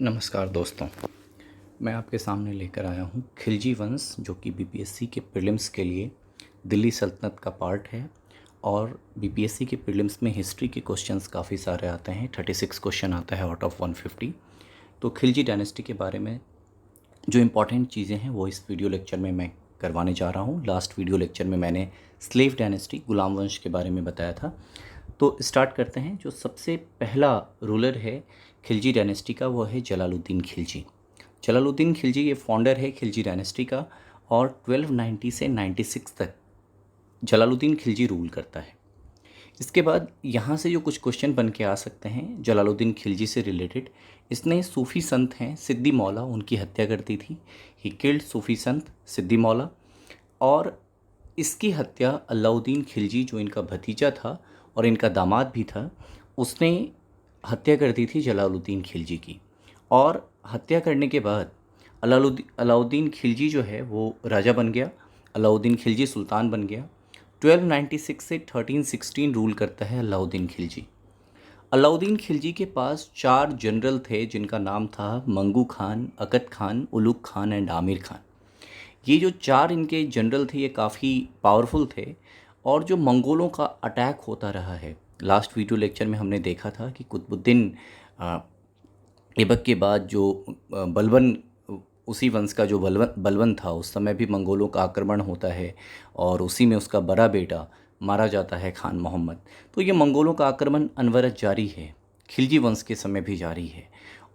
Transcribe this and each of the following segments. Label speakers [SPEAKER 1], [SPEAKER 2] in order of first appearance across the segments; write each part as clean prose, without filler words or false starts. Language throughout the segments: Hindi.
[SPEAKER 1] नमस्कार दोस्तों, मैं आपके सामने लेकर आया हूँ खिलजी वंश, जो कि बीपीएससी के प्रीलिम्स के लिए दिल्ली सल्तनत का पार्ट है। और बीपीएससी के प्रीलिम्स में हिस्ट्री के क्वेश्चंस काफ़ी सारे आते हैं। 36 क्वेश्चन आता है आउट ऑफ 150। तो खिलजी डायनेस्टी के बारे में जो इम्पॉर्टेंट चीज़ें हैं वो इस वीडियो लेक्चर में मैं करवाने जा रहा हूँ। लास्ट वीडियो लेक्चर में मैंने स्लेव डायनेस्टी, गुलाम वंश के बारे में बताया था। तो स्टार्ट करते हैं। जो सबसे पहला रूलर है खिलजी डायनेस्टी का वो है जलालुद्दीन खिलजी। जलालुद्दीन खिलजी ये फाउंडर है खिलजी डायनेस्टी का, और 1290 से 96 तक जलालुद्दीन खिलजी रूल करता है। इसके बाद यहाँ से जो कुछ क्वेश्चन बन के आ सकते हैं जलालुद्दीन खिलजी से रिलेटेड, इसने सूफ़ी संत हैं सिद्दी मौला, उनकी हत्या कर दी थी। ही किल्ड सूफ़ी संत सिद्दी मौला। और इसकी हत्या अलाउद्दीन खिलजी, जो इनका भतीजा था और इनका दामाद भी था, उसने हत्या कर दी थी जलालुद्दीन खिलजी की। और हत्या करने के बाद अलाउद्दीन खिलजी जो है वो राजा बन गया, अलाउद्दीन खिलजी सुल्तान बन गया। 1296 से 1316 रूल करता है अलाउद्दीन खिलजी। अलाउद्दीन खिलजी के पास 4 जनरल थे जिनका नाम था मंगू खान, अकद खान, उलुग खान एंड आमिर खान। ये जो 4 इनके जनरल थे ये काफ़ी पावरफुल थे। और जो मंगोलों का अटैक होता रहा है, लास्ट वीडियो लेक्चर में हमने देखा था कि कुतुबुद्दीन ऐबक के बाद जो बलबन, उसी वंश का जो बलबन था, उस समय भी मंगोलों का आक्रमण होता है और उसी में उसका बड़ा बेटा मारा जाता है, खान मोहम्मद। तो ये मंगोलों का आक्रमण अनवरत जारी है, खिलजी वंश के समय भी जारी है।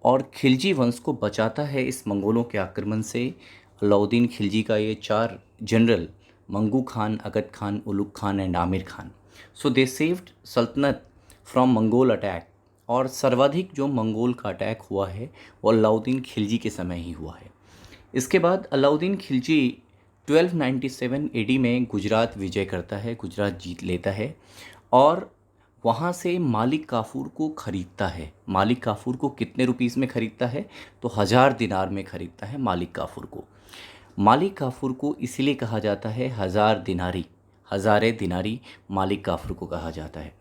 [SPEAKER 1] और खिलजी वंश को बचाता है इस मंगोलों के आक्रमण से अलाउद्दीन खिलजी का ये 4 general, Mangu Khan, Akat Khan, Ulugh Khan and Amir Khan. So they saved sultanate from Mongol attack. और सर्वाधिक जो मंगोल का अटैक हुआ है वो अलाउद्दीन खिलजी के समय ही हुआ है। इसके बाद अलाउद्दीन खिलजी 1297 एडी में गुजरात विजय करता है, गुजरात जीत लेता है और वहाँ से मालिक काफूर को ख़रीदता है। मालिक काफूर को कितने रुपीस में ख़रीदता है? तो 1000 दिनार में ख़रीदता है मालिक काफूर को। मालिक काफूर को इसलिए कहा जाता है 1000 दिनारी, हज़ारे दिनारी मालिक काफूर को कहा जाता है।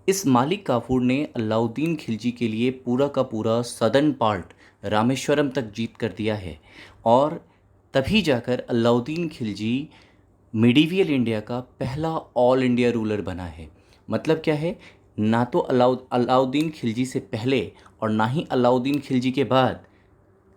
[SPEAKER 1] इस मालिक काफूर ने अलाउद्दीन खिलजी के लिए पूरा का पूरा सदर्न पार्ट रामेश्वरम तक जीत कर दिया है। और तभी जाकर अलाउद्दीन खिलजी मिडीवियल इंडिया का पहला ऑल इंडिया रूलर बना है। मतलब क्या है, ना तो अलाउद्दीन खिलजी से पहले और ना ही अलाउद्दीन खिलजी के बाद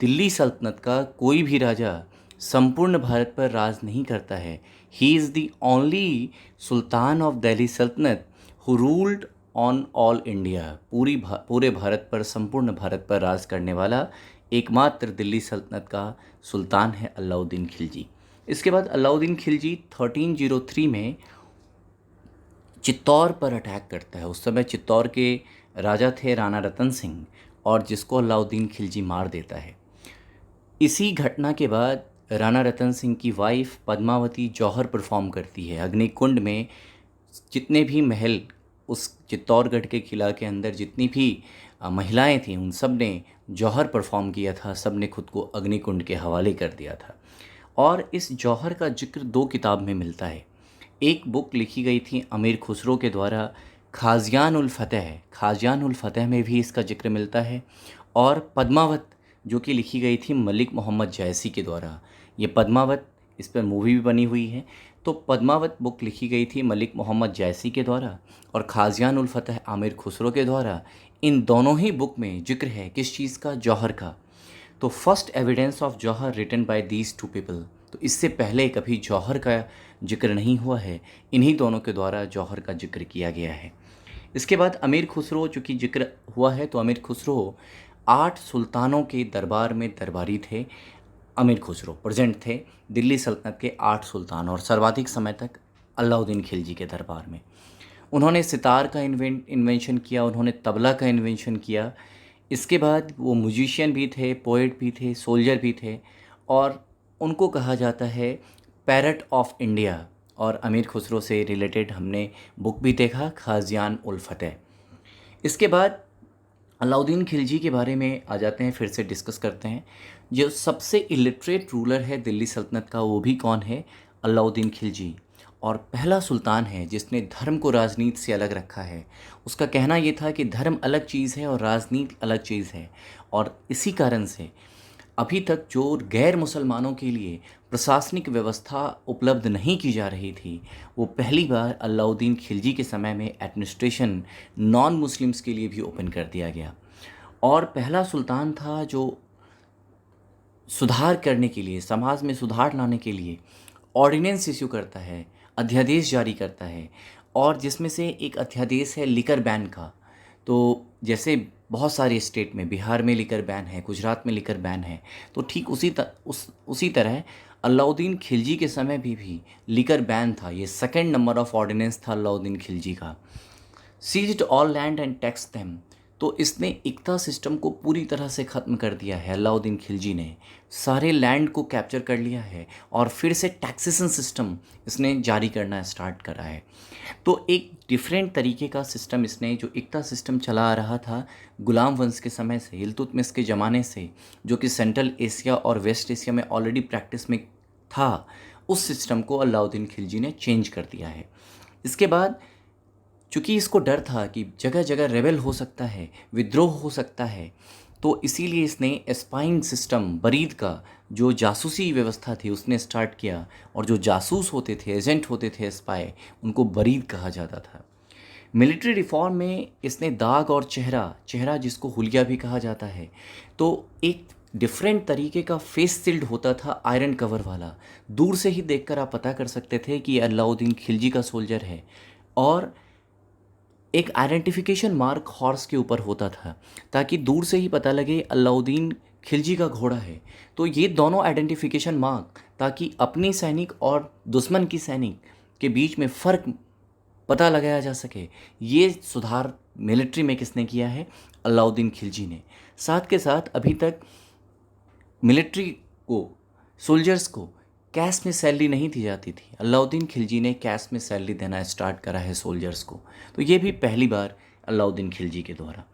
[SPEAKER 1] दिल्ली सल्तनत का कोई भी राजा संपूर्ण भारत पर राज नहीं करता है। He is the only sultan of Delhi sultanate who ruled on all India. पूरे भारत पर, संपूर्ण भारत पर राज करने वाला एकमात्र दिल्ली सल्तनत का सुल्तान है अलाउद्दीन खिलजी। इसके बाद अलाउद्दीन खिलजी 1303 में चित्तौड़ पर अटैक करता है। उस समय चित्तौड़ के राजा थे राणा रतन सिंह, और जिसको अलाउद्दीन खिलजी मार देता है। इसी घटना के बाद राणा रतन सिंह की वाइफ पद्मावती जौहर परफॉर्म करती है अग्निकुंड में। जितने भी महल, उस चित्तौड़गढ़ के किला के अंदर जितनी भी महिलाएं थीं, उन सब ने जौहर परफॉर्म किया था, सब ने खुद को अग्निकुंड के हवाले कर दिया था। और इस जौहर का जिक्र 2 किताब में मिलता है। एक बुक लिखी गई थी अमीर खुसरो के द्वारा, खाजियान उल फतेह। खाजियान उल फतेह में भी इसका जिक्र मिलता है। और पद्मावत, जो कि लिखी गई थी मलिक मोहम्मद जैसी के द्वारा। ये पद्मावत, इस पर मूवी भी बनी हुई है। तो पद्मावत बुक लिखी गई थी मलिक मोहम्मद जैसी के द्वारा और खाजियान उल फतेह आमिर खुसरो के द्वारा। इन दोनों ही बुक में जिक्र है किस चीज़ का? जौहर का। तो first evidence of jauhar written by these 2 people. तो इससे पहले कभी जौहर का जिक्र नहीं हुआ है, इन्हीं दोनों के द्वारा जौहर का जिक्र किया गया है। इसके बाद अमीर खुसरो, चूँकि जिक्र हुआ है तो अमीर खुसरो 8 सुल्तानों के दरबार में दरबारी थे। अमीर खुसरो प्रेजेंट थे दिल्ली सल्तनत के 8 सुल्तान, और सर्वाधिक समय तक अलाउद्दीन खिलजी के दरबार में। उन्होंने सितार का इन्वेंशन किया, उन्होंने तबला का इन्वेंशन किया। इसके बाद वो म्यूजिशियन भी थे, पोएट भी थे, सोल्जर भी थे, और उनको कहा जाता है पैरट ऑफ इंडिया। और अमीर खुसरो से रिलेटेड हमने बुक भी देखा, खाजियान उल फतेह। इसके बाद अलाउद्दीन खिलजी के बारे में आ जाते हैं, फिर से डिस्कस करते हैं। जो सबसे इलिटरेट रूलर है दिल्ली सल्तनत का, वो भी कौन है? अलाउद्दीन खिलजी। और पहला सुल्तान है जिसने धर्म को राजनीति से अलग रखा है। उसका कहना ये था कि धर्म अलग चीज़ है और राजनीति अलग चीज़ है, और इसी कारण से अभी तक जो गैर मुसलमानों के लिए प्रशासनिक व्यवस्था उपलब्ध नहीं की जा रही थी, वो पहली बार अलाउद्दीन खिलजी के समय में एडमिनिस्ट्रेशन नॉन मुस्लिम्स के लिए भी ओपन कर दिया गया। और पहला सुल्तान था जो सुधार करने के लिए, समाज में सुधार लाने के लिए ऑर्डिनेंस इश्यू करता है, अध्यादेश जारी करता है, और जिसमें से एक अध्यादेश है लिकर बैन का। तो जैसे बहुत सारे स्टेट में, बिहार में लिकर बैन है, गुजरात में लिकर बैन है, तो ठीक उसी तरह अलाउद्दीन खिलजी के समय भी लिकर बैन था। ये सेकंड नंबर ऑफ ऑर्डिनेंस था अलाउद्दीन खिलजी का। Seized all land and tax them, तो इसने इक्ता सिस्टम को पूरी तरह से ख़त्म कर दिया है। अलाउद्दीन खिलजी ने सारे लैंड को कैप्चर कर लिया है और फिर से टैक्सेशन सिस्टम इसने जारी करना स्टार्ट करा है। तो एक डिफरेंट तरीके का सिस्टम इसने, जो इक्ता सिस्टम चला आ रहा था गुलाम वंश के समय से, इल्तुतमिश के ज़माने से, जो कि सेंट्रल एशिया और वेस्ट एशिया में ऑलरेडी प्रैक्टिस में था, उस सिस्टम को अलाउद्दीन खिलजी ने चेंज कर दिया है। इसके बाद चूँकि इसको डर था कि जगह जगह रेबेल हो सकता है, विद्रोह हो सकता है, तो इसीलिए इसने स्पाइंग सिस्टम, बरीद का जो जासूसी व्यवस्था थी उसने स्टार्ट किया, और जो जासूस होते थे, एजेंट होते थे, स्पाई, उनको बरीद कहा जाता था। मिलिट्री रिफॉर्म में इसने दाग और चेहरा जिसको हुलिया भी कहा जाता है, तो एक डिफरेंट तरीके का फेस शील्ड होता था आयरन कवर वाला। दूर से ही देखकर आप पता कर सकते थे कि ये अलाउद्दीन खिलजी का सोल्जर है। और एक आइडेंटिफिकेशन मार्क हॉर्स के ऊपर होता था, ताकि दूर से ही पता लगे अलाउद्दीन खिलजी का घोड़ा है। तो ये दोनों आइडेंटिफिकेशन मार्क, ताकि अपनी सैनिक और दुश्मन की सैनिक के बीच में फ़र्क पता लगाया जा सके, ये सुधार मिलिट्री में किसने किया है? अलाउद्दीन खिलजी ने। साथ के साथ अभी तक मिलिट्री को, सोल्जर्स को कैश में सैलरी नहीं दी जाती थी। अलाउद्दीन खिलजी ने कैश में सैलरी देना स्टार्ट करा है सोल्जर्स को। तो ये भी पहली बार अलाउद्दीन खिलजी के द्वारा।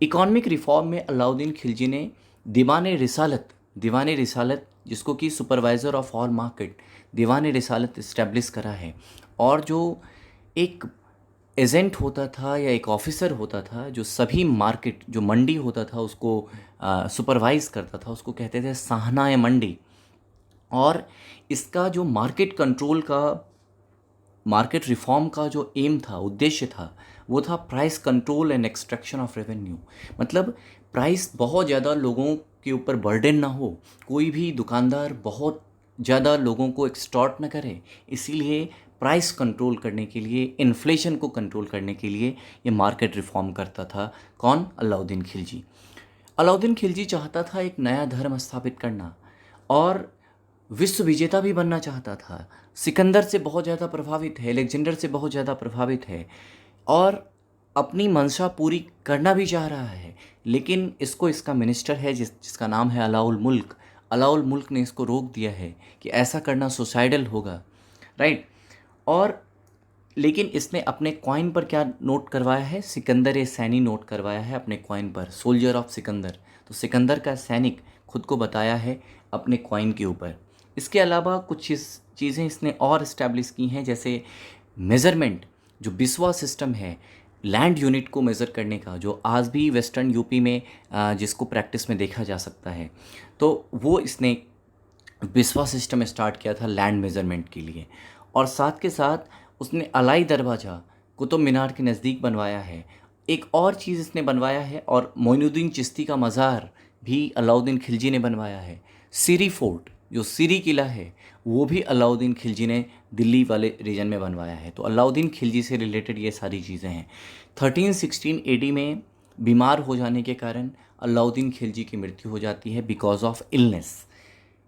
[SPEAKER 1] इकोनॉमिक रिफॉर्म में अलाउद्दीन खिलजी ने दीवान रिसालत जिसको कि सुपरवाइज़र ऑफ ऑल मार्केट, दीवान रिसालत इस्टेब्लिश करा है। और जो एक एजेंट होता था या एक ऑफिसर होता था जो सभी मार्केट, जो मंडी होता था उसको सुपरवाइज करता था, उसको कहते थे साहनाए मंडी। और इसका जो मार्केट रिफॉर्म का जो एम था, उद्देश्य था, वो था price control and extraction of revenue. मतलब प्राइस बहुत ज़्यादा लोगों के ऊपर बर्डन ना हो, कोई भी दुकानदार बहुत ज़्यादा लोगों को एक्सटॉर्ट ना करे, इसीलिए प्राइस कंट्रोल करने के लिए, इन्फ्लेशन को कंट्रोल करने के लिए ये मार्केट रिफॉर्म करता था। कौन? अलाउद्दीन खिलजी। अलाउद्दीन खिलजी चाहता था एक नया धर्म स्थापित करना, और विश्व विजेता भी बनना चाहता था। सिकंदर से बहुत ज़्यादा प्रभावित है, अलेक्जेंडर से बहुत ज़्यादा प्रभावित है, और अपनी मंशा पूरी करना भी चाह रहा है। लेकिन इसका मिनिस्टर है जिसका नाम है अलाउल मुल्क ने इसको रोक दिया है कि ऐसा करना सुसाइडल होगा, राइट। और लेकिन इसने अपने कॉइन पर क्या नोट करवाया है? सिकंदर ए सैनी नोट करवाया है अपने कॉइन पर, सोल्जर ऑफ सिकंदर। तो सिकंदर का सैनिक खुद को बताया है अपने कॉइन के ऊपर। इसके अलावा कुछ चीज़ें इसने और इस्टेब्लिश की हैं, जैसे मेज़रमेंट, जो बिस्वा सिस्टम है लैंड यूनिट को मेज़र करने का, जो आज भी वेस्टर्न यूपी में जिसको प्रैक्टिस में देखा जा सकता है। तो वो इसने बिस्वा सिस्टम स्टार्ट किया था लैंड मेज़रमेंट के लिए। और साथ के साथ उसने अलाई दरवाज़ा कुतुब मीनार के नज़दीक बनवाया है। एक और चीज़ इसने बनवाया है, और मोइनुद्दीन चिश्ती का मज़ार भी अलाउद्दीन खिलजी ने बनवाया है। सिरी फोर्ट, जो सिरी किला है, वो भी अलाउद्दीन खिलजी ने दिल्ली वाले रीजन में बनवाया है। तो अलाउद्दीन खिलजी से रिलेटेड ये सारी चीज़ें हैं। 1316 AD में बीमार हो जाने के कारण अलाउद्दीन खिलजी की मृत्यु हो जाती है बिकॉज ऑफ इलनेस।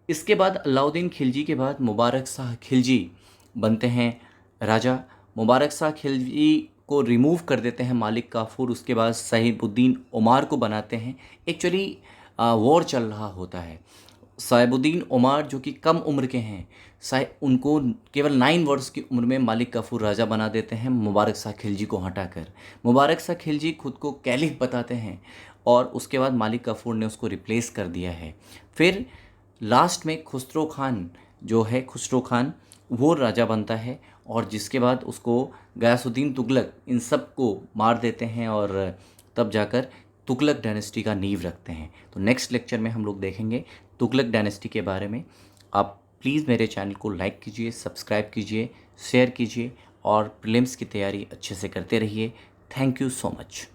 [SPEAKER 1] इसके बाद अलाउद्दीन खिलजी के बाद मुबारक शाह खिलजी बनते हैं राजा। मुबारक शाह खिलजी को रिमूव कर देते हैं मालिक काफूर, उसके बाद साहिबुद्दीन उमार को बनाते हैं। एक्चुअली वॉर चल रहा होता है। साहिबुद्दीन उमार जो कि कम उम्र के हैं, उनको केवल 9 वर्ष की उम्र में मालिक काफूर राजा बना देते हैं मुबारक शाह खिलजी को हटाकर। मुबारक शाह खिलजी खुद को कैलिफ बताते हैं, और उसके बाद मालिक काफूर ने उसको रिप्लेस कर दिया है। फिर लास्ट में खुसरो खान जो है, खुसरो खान, वो राजा बनता है और जिसके बाद उसको गयासुद्दीन तुगलक इन सब को मार देते हैं और तब जाकर तुगलक डायनेस्टी का नींव रखते हैं। तो नेक्स्ट लेक्चर में हम लोग देखेंगे तुगलक डायनेस्टी के बारे में। आप प्लीज़ मेरे चैनल को लाइक कीजिए, सब्सक्राइब कीजिए, शेयर कीजिए और प्रीलिम्स की तैयारी अच्छे से करते रहिए। Thank you so much.